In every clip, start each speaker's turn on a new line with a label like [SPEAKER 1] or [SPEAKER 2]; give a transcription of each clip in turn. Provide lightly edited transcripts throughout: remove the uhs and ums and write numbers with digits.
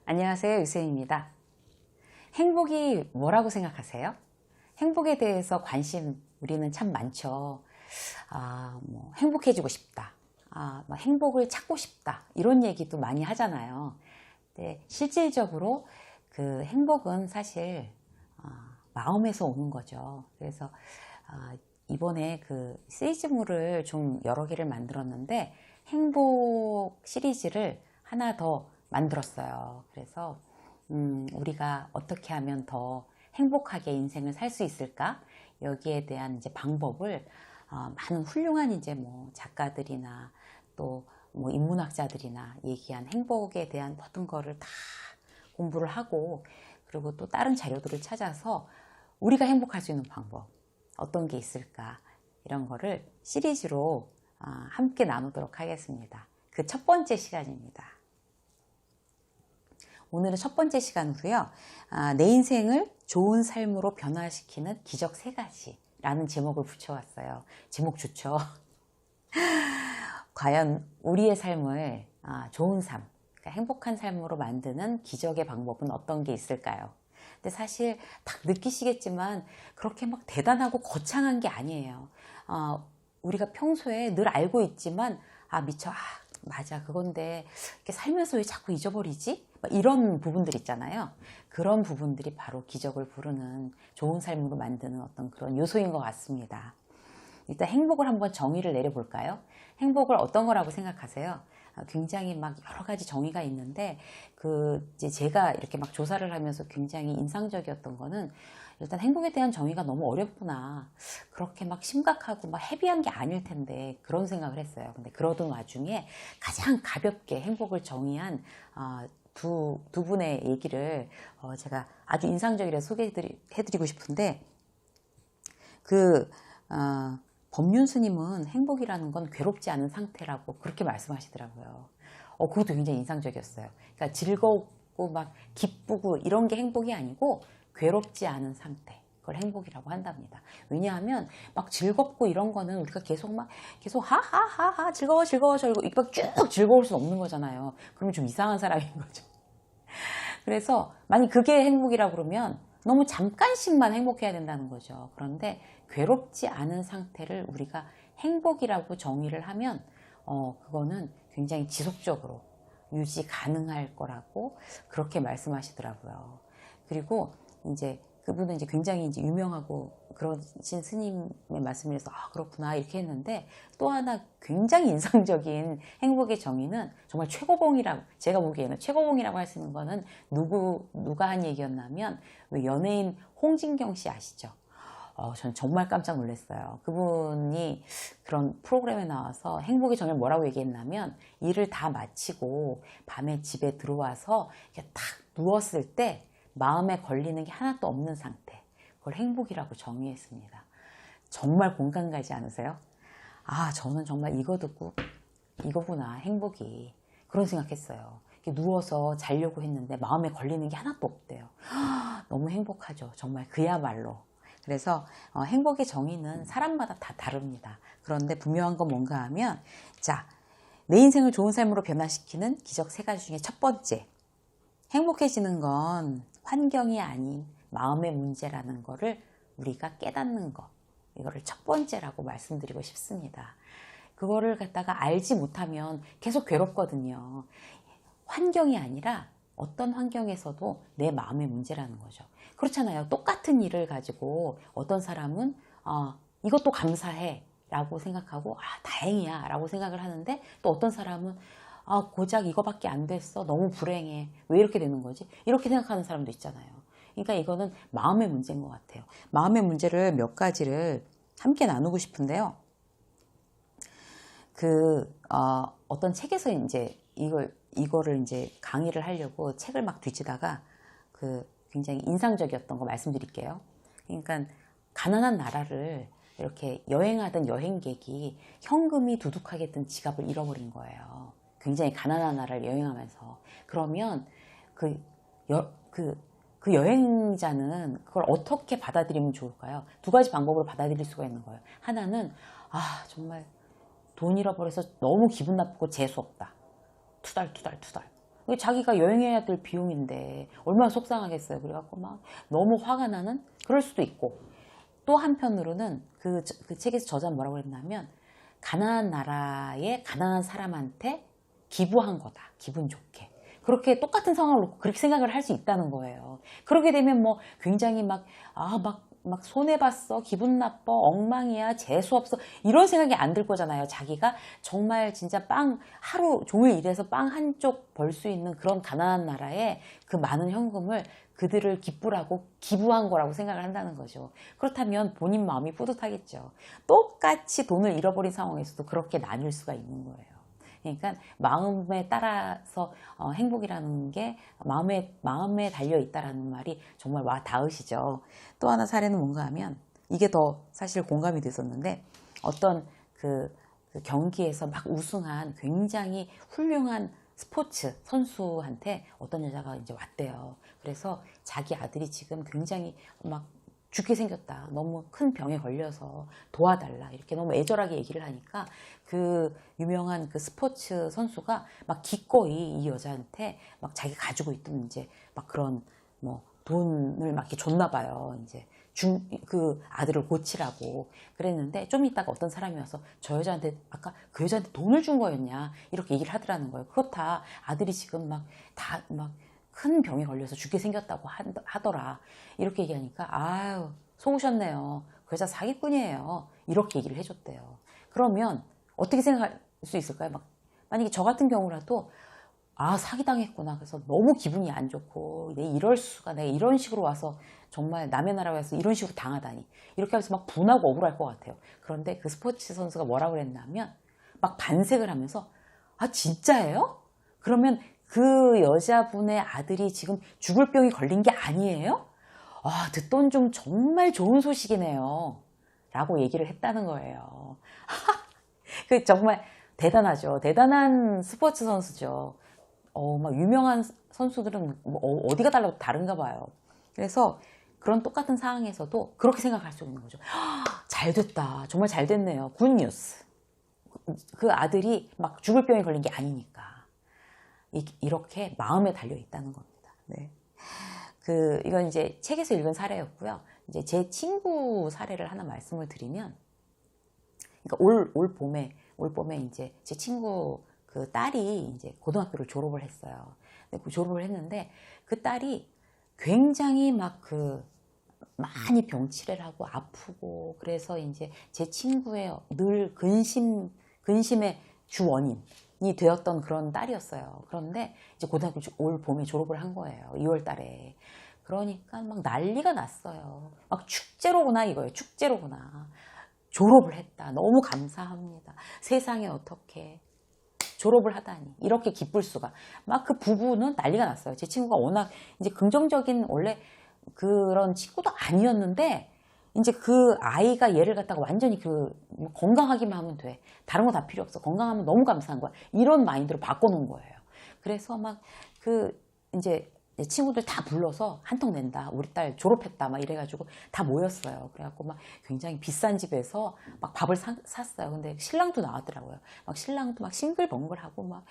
[SPEAKER 1] 안녕하세요, 유세입니다. 행복이 뭐라고 생각하세요? 행복에 대해서 관심 우리는 참 많죠. 행복해지고 싶다. 뭐 행복을 찾고 싶다. 이런 얘기도 많이 하잖아요. 근데 실질적으로 그 행복은 사실 마음에서 오는 거죠. 그래서 이번에 그 시리즈물을 좀 여러 개를 만들었는데 행복 시리즈를 하나 더 만들었어요. 그래서 우리가 어떻게 하면 더 행복하게 인생을 살 수 있을까? 여기에 대한 이제 방법을 많은 훌륭한 이제 뭐 작가들이나 또 뭐 인문학자들이나 얘기한 행복에 대한 모든 거를 다 공부를 하고, 그리고 또 다른 자료들을 찾아서 우리가 행복할 수 있는 방법 어떤 게 있을까, 이런 거를 시리즈로 함께 나누도록 하겠습니다. 그 첫 번째 시간입니다. 오늘은 첫 번째 시간으로요, 내 인생을 좋은 삶으로 변화시키는 기적 3가지 라는 제목을 붙여왔어요. 제목 좋죠? 과연 우리의 삶을 좋은 삶, 그러니까 행복한 삶으로 만드는 기적의 방법은 어떤 게 있을까요? 근데 사실 딱 느끼시겠지만 그렇게 막 대단하고 거창한 게 아니에요. 우리가 평소에 늘 알고 있지만 맞아, 그건데 이렇게 살면서 왜 자꾸 잊어버리지? 이런 부분들 있잖아요. 그런 부분들이 바로 기적을 부르는 좋은 삶으로 만드는 어떤 그런 요소인 것 같습니다. 일단 행복을 한번 정의를 내려볼까요? 행복을 어떤 거라고 생각하세요? 굉장히 막 여러 가지 정의가 있는데, 이제 제가 이렇게 막 조사를 하면서 굉장히 인상적이었던 거는, 일단 행복에 대한 정의가 너무 어렵구나. 그렇게 막 심각하고 막 헤비한 게 아닐 텐데, 그런 생각을 했어요. 근데 그러던 와중에 가장 가볍게 행복을 정의한 두 분의 얘기를 제가 아주 인상적이라서 소개해드리고 싶은데, 법륜 스님은 행복이라는 건 괴롭지 않은 상태라고 그렇게 말씀하시더라고요. 그것도 굉장히 인상적이었어요. 그러니까 즐겁고 막 기쁘고 이런 게 행복이 아니고 괴롭지 않은 상태, 그걸 행복이라고 한답니다. 왜냐하면 막 즐겁고 이런 거는 우리가 계속 하하하하 즐거워 이렇게 쭉 즐거울 수는 없는 거잖아요. 그러면 좀 이상한 사람인 거죠. 그래서 만약 그게 행복이라고 그러면 너무 잠깐씩만 행복해야 된다는 거죠. 그런데 괴롭지 않은 상태를 우리가 행복이라고 정의를 하면 그거는 굉장히 지속적으로 유지 가능할 거라고 그렇게 말씀하시더라고요. 그리고 이제 그분은 이제 굉장히 이제 유명하고 그러신 스님의 말씀이라서 그렇구나 이렇게 했는데, 또 하나 굉장히 인상적인 행복의 정의는 정말 최고봉이라고, 제가 보기에는 최고봉이라고 할 수 있는 거는 누가 한 얘기였냐면, 왜 연예인 홍진경 씨 아시죠? 전 정말 깜짝 놀랐어요. 그분이 그런 프로그램에 나와서 행복의 정의를 뭐라고 얘기했냐면, 일을 다 마치고 밤에 집에 들어와서 이렇게 딱 누웠을 때 마음에 걸리는 게 하나도 없는 상태, 그걸 행복이라고 정의했습니다. 정말 공감 가지 않으세요? 저는 정말 이거 듣고 이거구나 행복이, 그런 생각했어요. 누워서 자려고 했는데 마음에 걸리는 게 하나도 없대요. 너무 행복하죠. 정말 그야말로. 그래서 행복의 정의는 사람마다 다 다릅니다. 그런데 분명한 건 뭔가 하면, 내 인생을 좋은 삶으로 변화시키는 기적 3가지 중에 첫 번째, 행복해지는 건 환경이 아닌 마음의 문제라는 거를 우리가 깨닫는 것, 이거를 첫 번째라고 말씀드리고 싶습니다. 그거를 갖다가 알지 못하면 계속 괴롭거든요. 환경이 아니라 어떤 환경에서도 내 마음의 문제라는 거죠. 그렇잖아요. 똑같은 일을 가지고 어떤 사람은 이것도 감사해 라고 생각하고 다행이야 라고 생각을 하는데, 또 어떤 사람은 고작 이거밖에 안 됐어, 너무 불행해, 왜 이렇게 되는 거지, 이렇게 생각하는 사람도 있잖아요. 그러니까 이거는 마음의 문제인 것 같아요. 마음의 문제를 몇 가지를 함께 나누고 싶은데요. 어떤 책에서 이제 이거를 이제 강의를 하려고 책을 막 뒤지다가 굉장히 인상적이었던 거 말씀드릴게요. 그러니까 가난한 나라를 이렇게 여행하던 여행객이 현금이 두둑하게 든 지갑을 잃어버린 거예요. 굉장히 가난한 나라를 여행하면서. 그러면 그 여행자는 그걸 어떻게 받아들이면 좋을까요? 2가지 방법으로 받아들일 수가 있는 거예요. 하나는 정말 돈 잃어버려서 너무 기분 나쁘고 재수없다, 투덜투덜. 자기가 여행해야 될 비용인데 얼마나 속상하겠어요. 그래갖고 막 너무 화가 나는 그럴 수도 있고, 또 한편으로는 그 책에서 저자는 뭐라고 했냐면, 가난한 나라의 가난한 사람한테 기부한 거다. 기분 좋게. 그렇게 똑같은 상황을 놓고 그렇게 생각을 할 수 있다는 거예요. 그렇게 되면 뭐 굉장히 막 손해봤어, 기분 나빠, 엉망이야, 재수없어, 이런 생각이 안 들 거잖아요. 자기가 정말 진짜 하루 종일 일해서 빵 한 쪽 벌 수 있는 그런 가난한 나라에 그 많은 현금을 그들을 기쁘라고 기부한 거라고 생각을 한다는 거죠. 그렇다면 본인 마음이 뿌듯하겠죠. 똑같이 돈을 잃어버린 상황에서도 그렇게 나뉠 수가 있는 거예요. 그러니까 마음에 따라서 행복이라는 게 마음에 달려 있다라는 말이 정말 와 닿으시죠. 또 하나 사례는 뭔가 하면, 이게 더 사실 공감이 됐었는데, 어떤 그 경기에서 막 우승한 굉장히 훌륭한 스포츠 선수한테 어떤 여자가 이제 왔대요. 그래서 자기 아들이 지금 굉장히 막 죽게 생겼다, 너무 큰 병에 걸려서 도와달라, 이렇게 너무 애절하게 얘기를 하니까 그 유명한 그 스포츠 선수가 막 기꺼이 이 여자한테 막 자기 가지고 있던 이제 막 그런 뭐 돈을 막 이렇게 줬나 봐요. 이제 그 아들을 고치라고 그랬는데, 좀 있다가 어떤 사람이 와서 저 여자한테 아까 그 여자한테 돈을 준 거였냐, 이렇게 얘기를 하더라는 거예요. 그렇다, 아들이 지금 막 큰 병에 걸려서 죽게 생겼다고 하더라, 이렇게 얘기하니까 아유 속으셨네요, 그 여자 사기꾼이에요, 이렇게 얘기를 해줬대요. 그러면 어떻게 생각할 수 있을까요? 만약에 저 같은 경우라도 사기당했구나, 그래서 너무 기분이 안 좋고, 이럴 수가, 내가 이런 식으로 와서 정말 남의 나라에 와서 이런 식으로 당하다니, 이렇게 하면서 막 분하고 억울할 것 같아요. 그런데 그 스포츠 선수가 뭐라고 그랬냐면, 막 반색을 하면서 진짜예요? 그러면 그 여자분의 아들이 지금 죽을 병이 걸린 게 아니에요? 듣던 중 정말 좋은 소식이네요, 라고 얘기를 했다는 거예요. 그 정말 대단하죠. 대단한 스포츠 선수죠. 막 유명한 선수들은 어디가 달라도 다른가 봐요. 그래서 그런 똑같은 상황에서도 그렇게 생각할 수 있는 거죠. 잘 됐다, 정말 잘 됐네요, 굿뉴스. 그 아들이 막 죽을 병에 걸린 게 아니니까. 이렇게 마음에 달려 있다는 겁니다. 네. 이건 이제 책에서 읽은 사례였고요. 이제 제 친구 사례를 하나 말씀을 드리면, 그러니까 올 봄에 이제 제 친구 그 딸이 이제 고등학교를 졸업을 했어요. 근데 졸업을 했는데 그 딸이 굉장히 많이 병치레를 하고 아프고, 그래서 이제 제 친구의 늘 근심의 주 원인이 되었던 그런 딸이었어요. 그런데 이제 고등학교 올 봄에 졸업을 한 거예요. 2월 달에. 그러니까 막 난리가 났어요. 막 축제로구나 이거예요. 축제로구나. 졸업을 했다, 너무 감사합니다, 세상에 어떻게 졸업을 하다니, 이렇게 기쁠 수가. 막 그 부부는 난리가 났어요. 제 친구가 워낙 이제 긍정적인 원래 그런 친구도 아니었는데, 이제 그 아이가 얘를 갖다가 완전히 건강하기만 하면 돼, 다른 거 다 필요 없어, 건강하면 너무 감사한 거야, 이런 마인드로 바꿔놓은 거예요. 그래서 이제 내 친구들 다 불러서 한턱 낸다, 우리 딸 졸업했다, 막 이래가지고 다 모였어요. 그래갖고 막 굉장히 비싼 집에서 막 밥을 샀어요. 근데 신랑도 나왔더라고요. 막 신랑도 막 싱글벙글하고 막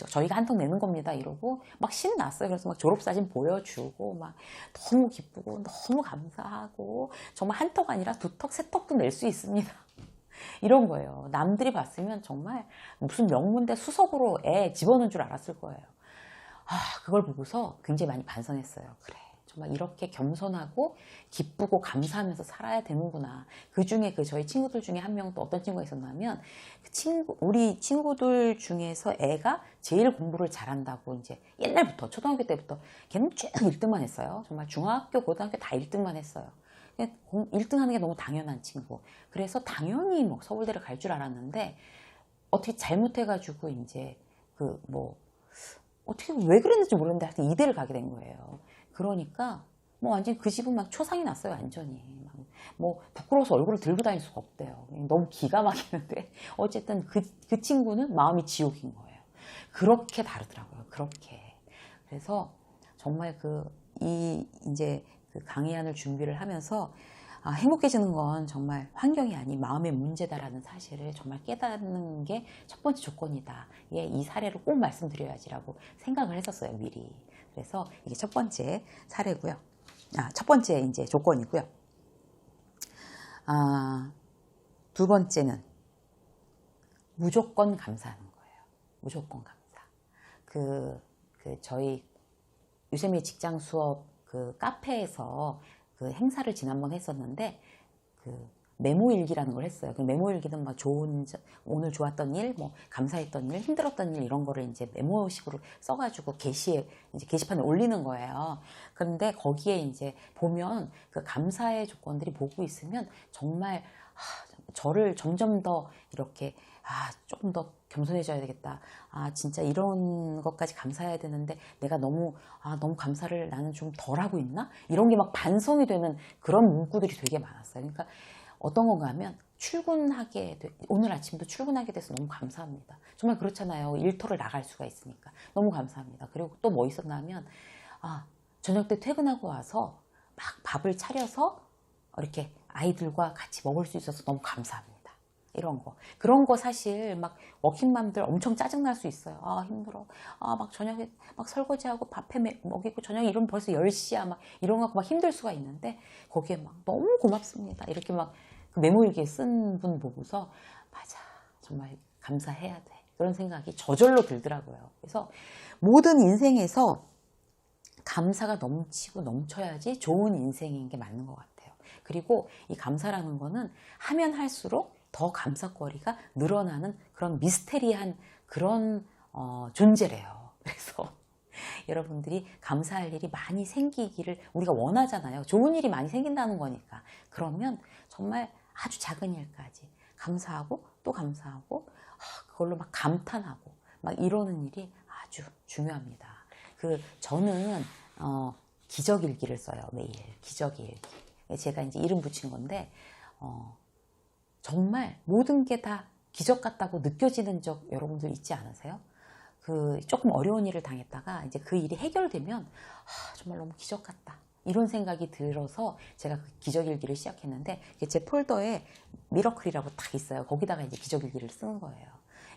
[SPEAKER 1] 저희가 한턱 내는 겁니다, 이러고 막 신났어요. 그래서 막 졸업사진 보여주고 막 너무 기쁘고 너무 감사하고, 정말 한턱 아니라 2턱, 3턱도 낼 수 있습니다, 이런 거예요. 남들이 봤으면 정말 무슨 명문대 수석으로 애 집어넣은 줄 알았을 거예요. 그걸 보고서 굉장히 많이 반성했어요. 그래, 정말 이렇게 겸손하고 기쁘고 감사하면서 살아야 되는구나. 그 중에 저희 친구들 중에 한 명, 또 어떤 친구가 있었냐면, 우리 친구들 중에서 애가 제일 공부를 잘한다고, 이제 옛날부터 초등학교 때부터 걔는 쭉 1등만 했어요. 정말 중학교, 고등학교 다 1등만 했어요. 1등 하는 게 너무 당연한 친구. 그래서 당연히 서울대를 갈 줄 알았는데, 어떻게 잘못해가지고 이제 어떻게 왜 그랬는지 모르는데 하여튼 이대를 가게 된 거예요. 그러니까 완전 그 집은 막 초상이 났어요, 완전히. 부끄러워서 얼굴을 들고 다닐 수가 없대요. 너무 기가 막히는데, 어쨌든 그 친구는 마음이 지옥인 거예요. 그렇게 다르더라고요, 그렇게. 그래서 정말 이제 강의안을 준비를 하면서 행복해지는 건 정말 환경이 아닌 마음의 문제다라는 사실을 정말 깨닫는 게 첫 번째 조건이다. 예, 이 사례를 꼭 말씀드려야지라고 생각을 했었어요, 미리. 그래서 이게 첫 번째 사례고요. 첫 번째 이제 조건이고요. 두 번째는 무조건 감사하는 거예요. 무조건 감사. 저희 유세미 직장 수업 그 카페에서 그 행사를 지난번 했었는데 메모일기라는 걸 했어요. 그 메모일기는 막 오늘 좋았던 일, 뭐 감사했던 일, 힘들었던 일 이런 거를 이제 메모식으로 써가지고 게시판에 올리는 거예요. 그런데 거기에 이제 보면 그 감사의 조건들이 보고 있으면 정말 저를 점점 더 이렇게 조금 더 겸손해져야 되겠다. 진짜 이런 것까지 감사해야 되는데 내가 너무 감사를 나는 좀 덜 하고 있나? 이런 게 막 반성이 되는 그런 문구들이 되게 많았어요. 그러니까 어떤 건가 하면 오늘 아침도 출근하게 돼서 너무 감사합니다. 정말 그렇잖아요. 일터를 나갈 수가 있으니까. 너무 감사합니다. 그리고 또 뭐 있었나 하면, 저녁 때 퇴근하고 와서 막 밥을 차려서 이렇게 아이들과 같이 먹을 수 있어서 너무 감사합니다. 이런 거. 그런 거 사실 막 워킹맘들 엄청 짜증날 수 있어요. 힘들어. 막 저녁에 막 설거지하고 밥해 먹이고 저녁에 이러면 벌써 10시야. 막 이런 거 막 힘들 수가 있는데 거기에 막 너무 고맙습니다. 이렇게 막 그 메모일기에 쓴 분 보고서 맞아. 정말 감사해야 돼. 그런 생각이 저절로 들더라고요. 그래서 모든 인생에서 감사가 넘치고 넘쳐야지 좋은 인생인 게 맞는 것 같아요. 그리고 이 감사라는 거는 하면 할수록 더 감사거리가 늘어나는 그런 미스테리한 그런 존재래요. 그래서 여러분들이 감사할 일이 많이 생기기를 우리가 원하잖아요. 좋은 일이 많이 생긴다는 거니까. 그러면 정말 아주 작은 일까지 감사하고 또 감사하고 그걸로 막 감탄하고 막 이러는 일이 아주 중요합니다. 저는 기적일기를 써요. 매일 기적일기. 제가 이제 이름 붙인 건데 정말 모든 게 다 기적 같다고 느껴지는 적 여러분들 있지 않으세요? 조금 어려운 일을 당했다가 이제 그 일이 해결되면 정말 너무 기적 같다. 이런 생각이 들어서 제가 그 기적일기를 시작했는데 제 폴더에 미러클이라고 딱 있어요. 거기다가 이제 기적일기를 쓰는 거예요.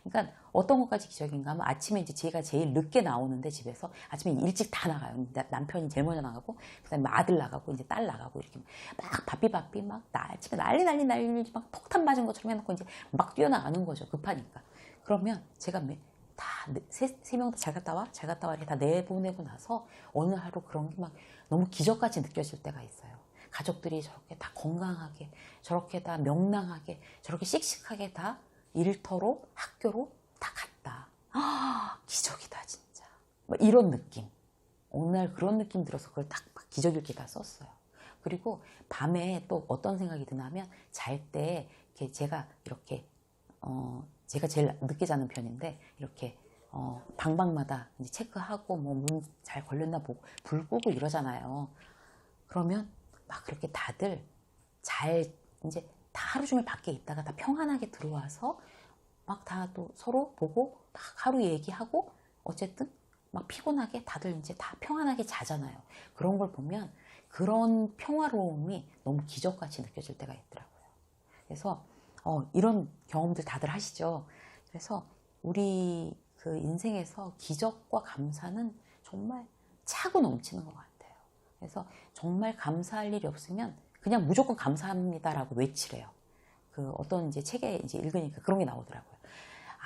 [SPEAKER 1] 그러니까 어떤 것까지 기적인가 하면 아침에 이제 제가 제일 늦게 나오는데 집에서 아침에 일찍 다 나가요. 남편이 제일 먼저 나가고 그다음에 아들 나가고 이제 딸 나가고 이렇게 막 바삐 막 집에 난리 막 폭탄 맞은 것처럼 해놓고 이제 막 뛰어나가는 거죠. 급하니까. 그러면 제가 세 명 다 잘 갔다 와 이렇게 다 내보내고 나서 어느 하루 그런 게 막 너무 기적같이 느껴질 때가 있어요. 가족들이 저렇게 다 건강하게 저렇게 다 명랑하게 저렇게 씩씩하게 다 일터로 학교로 다 갔다. 기적이다 진짜. 이런 느낌. 어느 날 그런 느낌 들어서 그걸 딱 기적일기다 썼어요. 그리고 밤에 또 어떤 생각이 드냐면 잘 때 제가 이렇게 제가 제일 늦게 자는 편인데 이렇게 방방마다 이제 체크하고 뭐 문 잘 걸렸나 보고 불 끄고 이러잖아요. 그러면 막 그렇게 다들 이제 다 하루 종일 밖에 있다가 다 평안하게 들어와서 막 다 또 서로 보고 막 하루 얘기하고 어쨌든 막 피곤하게 다들 이제 다 평안하게 자잖아요. 그런 걸 보면 그런 평화로움이 너무 기적같이 느껴질 때가 있더라고요. 그래서 이런 경험들 다들 하시죠. 그래서 우리 그 인생에서 기적과 감사는 정말 차고 넘치는 것 같아요. 그래서 정말 감사할 일이 없으면 그냥 무조건 감사합니다라고 외치래요. 어떤 이제 책에 이제 읽으니까 그런 게 나오더라고요.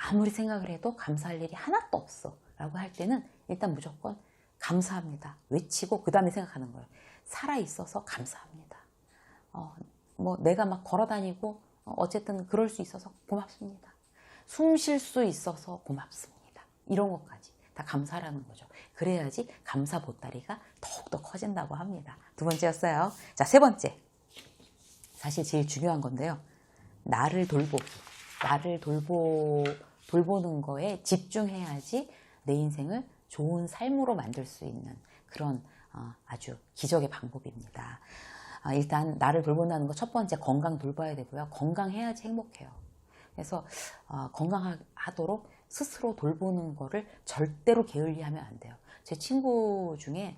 [SPEAKER 1] 아무리 생각을 해도 감사할 일이 하나도 없어 라고 할 때는 일단 무조건 감사합니다 외치고 그 다음에 생각하는 거예요. 살아있어서 감사합니다. 뭐 내가 막 걸어다니고 어쨌든 그럴 수 있어서 고맙습니다. 숨 쉴 수 있어서 고맙습니다. 이런 것까지 다 감사라는 거죠. 그래야지 감사 보따리가 더욱더 커진다고 합니다. 두 번째였어요. 자, 세 번째. 사실 제일 중요한 건데요. 나를 돌보기. 나를 돌보는 거에 집중해야지 내 인생을 좋은 삶으로 만들 수 있는 그런 아주 기적의 방법입니다. 일단 나를 돌본다는 거 첫 번째 건강 돌봐야 되고요. 건강해야지 행복해요. 그래서 건강하도록 스스로 돌보는 거를 절대로 게을리하면 안 돼요. 제 친구 중에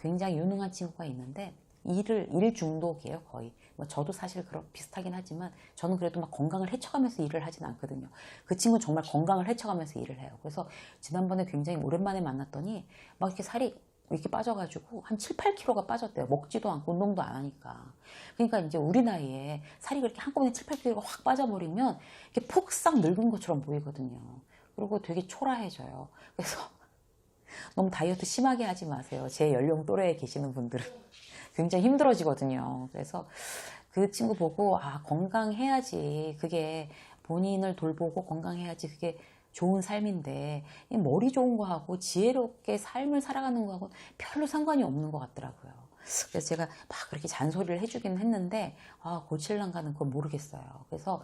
[SPEAKER 1] 굉장히 유능한 친구가 있는데 일 중독이에요. 거의 뭐 저도 사실 그런 비슷하긴 하지만 저는 그래도 막 건강을 해쳐가면서 일을 하진 않거든요. 그 친구는 정말 건강을 해쳐가면서 일을 해요. 그래서 지난번에 굉장히 오랜만에 만났더니 막 이렇게 살이 이렇게 빠져가지고 한 7, 8kg가 빠졌대요. 먹지도 않고 운동도 안 하니까. 그러니까 이제 우리 나이에 살이 그렇게 한꺼번에 7, 8kg가 확 빠져버리면 이렇게 폭삭 늙은 것처럼 보이거든요. 그리고 되게 초라해져요. 그래서 너무 다이어트 심하게 하지 마세요. 제 연령 또래에 계시는 분들은 굉장히 힘들어지거든요. 그래서 그 친구 보고 아 건강해야지 그게 본인을 돌보고 건강해야지 그게 좋은 삶인데 이 머리 좋은 거하고 지혜롭게 삶을 살아가는 거하고 별로 상관이 없는 것 같더라고요. 그래서 제가 막 그렇게 잔소리를 해주긴 했는데 아 고칠란가는 그걸 모르겠어요. 그래서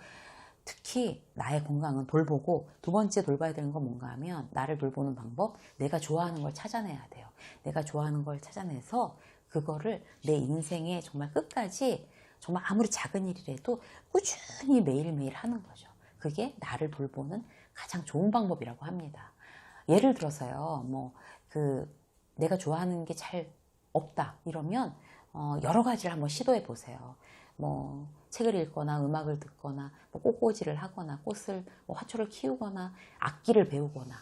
[SPEAKER 1] 특히 나의 건강은 돌보고 두 번째 돌봐야 되는 건 뭔가 하면 나를 돌보는 방법, 내가 좋아하는 걸 찾아내야 돼요. 내가 좋아하는 걸 찾아내서 그거를 내 인생의 정말 끝까지 정말 아무리 작은 일이라도 꾸준히 매일매일 하는 거죠. 그게 나를 돌보는 가장 좋은 방법이라고 합니다. 예를 들어서요, 내가 좋아하는 게 잘 없다 이러면 여러 가지를 한번 시도해 보세요. 책을 읽거나 음악을 듣거나 꽃꽂이를 하거나 꽃을 화초를 키우거나 악기를 배우거나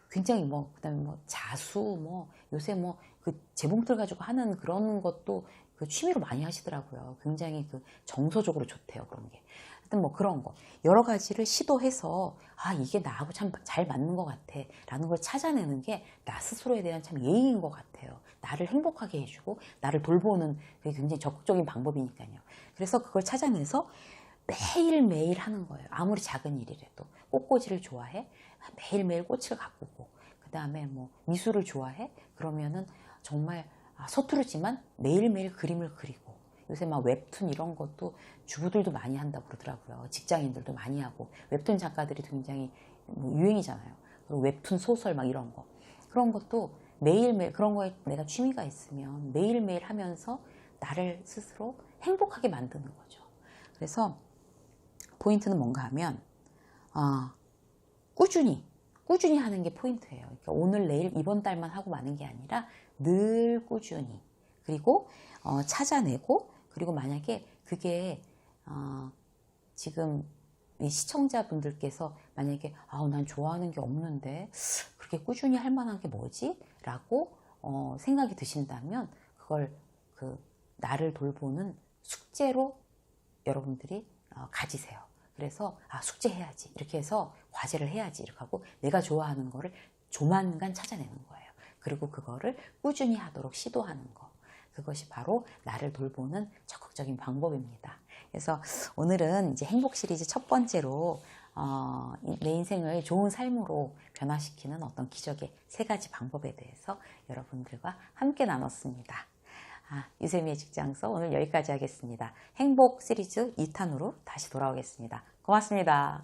[SPEAKER 1] 굉장히 그다음에 자수 요새 그 재봉틀 가지고 하는 그런 것도 그 취미로 많이 하시더라고요. 굉장히 그 정서적으로 좋대요, 그런 게. 하여튼 그런 거 여러 가지를 시도해서 아 이게 나하고 참 잘 맞는 것 같아 라는 걸 찾아내는 게 나 스스로에 대한 참 예의인 것 같아요. 나를 행복하게 해주고 나를 돌보는 그게 굉장히 적극적인 방법이니까요. 그래서 그걸 찾아내서 매일매일 하는 거예요. 아무리 작은 일이라도. 꽃꽂이를 좋아해? 매일매일 꽃을 가꾸고 그 다음에 미술을 좋아해? 그러면은 정말 서투르지만 매일매일 그림을 그리고 요새 웹툰 이런 것도 주부들도 많이 한다고 그러더라고요. 직장인들도 많이 하고 웹툰 작가들이 굉장히 유행이잖아요. 그리고 웹툰 소설 이런 거 그런 것도 매일매일 그런 거에 내가 취미가 있으면 매일매일 하면서 나를 스스로 행복하게 만드는 거죠. 그래서 포인트는 뭔가 하면 꾸준히 하는 게 포인트예요. 그러니까 오늘 내일 이번 달만 하고 마는 게 아니라 늘 꾸준히 그리고 찾아내고 그리고 만약에 그게 지금 이 시청자분들께서 만약에 난 좋아하는 게 없는데 그렇게 꾸준히 할 만한 게 뭐지? 라고 생각이 드신다면 그걸 나를 돌보는 숙제로 여러분들이 가지세요. 그래서 숙제해야지 이렇게 해서 과제를 해야지 이렇게 하고 내가 좋아하는 거를 조만간 찾아내는 거예요. 그리고 그거를 꾸준히 하도록 시도하는 거. 그것이 바로 나를 돌보는 적극적인 방법입니다. 그래서 오늘은 이제 행복 시리즈 첫 번째로 내 인생을 좋은 삶으로 변화시키는 어떤 기적의 3가지 방법에 대해서 여러분들과 함께 나눴습니다. 유세미의 직장서 오늘 여기까지 하겠습니다. 행복 시리즈 2탄으로 다시 돌아오겠습니다. 고맙습니다.